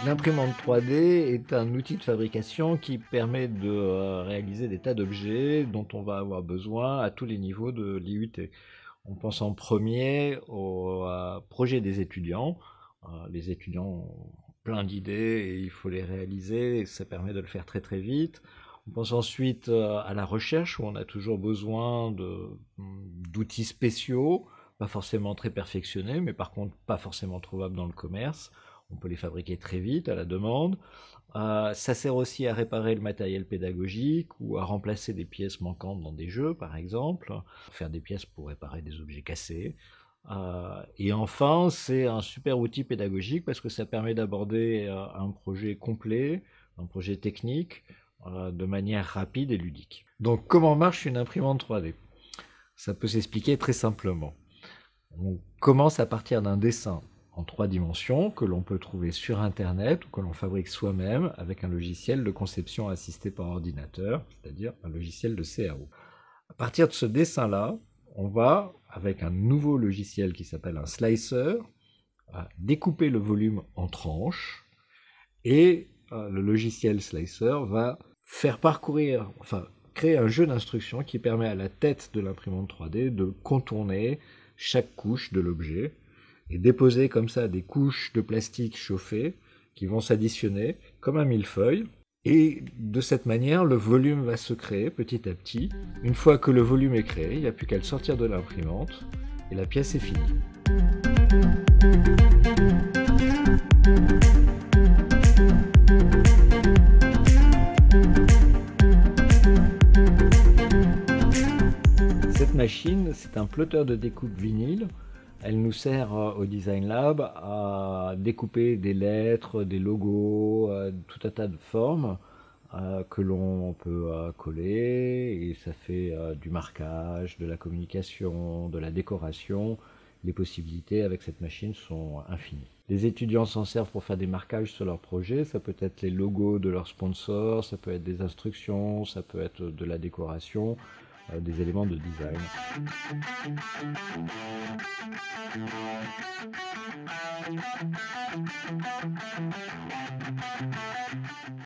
L'imprimante 3D est un outil de fabrication qui permet de réaliser des tas d'objets dont on va avoir besoin à tous les niveaux de l'IUT. On pense en premier au projet des étudiants. Les étudiants ont plein d'idées et il faut les réaliser et ça permet de le faire très très vite. On pense ensuite à la recherche où on a toujours besoin d'outils spéciaux, pas forcément très perfectionnés, mais par contre pas forcément trouvables dans le commerce. On peut les fabriquer très vite à la demande. Ça sert aussi à réparer le matériel pédagogique ou à remplacer des pièces manquantes dans des jeux, par exemple, faire des pièces pour réparer des objets cassés. Et enfin, c'est un super outil pédagogique parce que ça permet d'aborder un projet complet, un projet technique, de manière rapide et ludique. Donc, comment marche une imprimante 3D? Ça peut s'expliquer très simplement. On commence à partir d'un dessin en 3 dimensions que l'on peut trouver sur Internet ou que l'on fabrique soi-même avec un logiciel de conception assisté par ordinateur, c'est-à-dire un logiciel de CAO. À partir de ce dessin-là, on va, avec un nouveau logiciel qui s'appelle un slicer, découper le volume en tranches et le logiciel slicer va faire parcourir, enfin créer un jeu d'instructions qui permet à la tête de l'imprimante 3D de contourner chaque couche de l'objet et déposer comme ça des couches de plastique chauffées qui vont s'additionner comme un millefeuille. Et de cette manière, le volume va se créer petit à petit. Une fois que le volume est créé, il n'y a plus qu'à le sortir de l'imprimante et la pièce est finie. Cette machine, c'est un plotter de découpe vinyle. Elle nous sert au Design Lab à découper des lettres, des logos, tout un tas de formes que l'on peut coller et ça fait du marquage, de la communication, de la décoration. Les possibilités avec cette machine sont infinies. Les étudiants s'en servent pour faire des marquages sur leurs projets. Ça peut être les logos de leurs sponsors, ça peut être des instructions, ça peut être de la décoration, des éléments de design.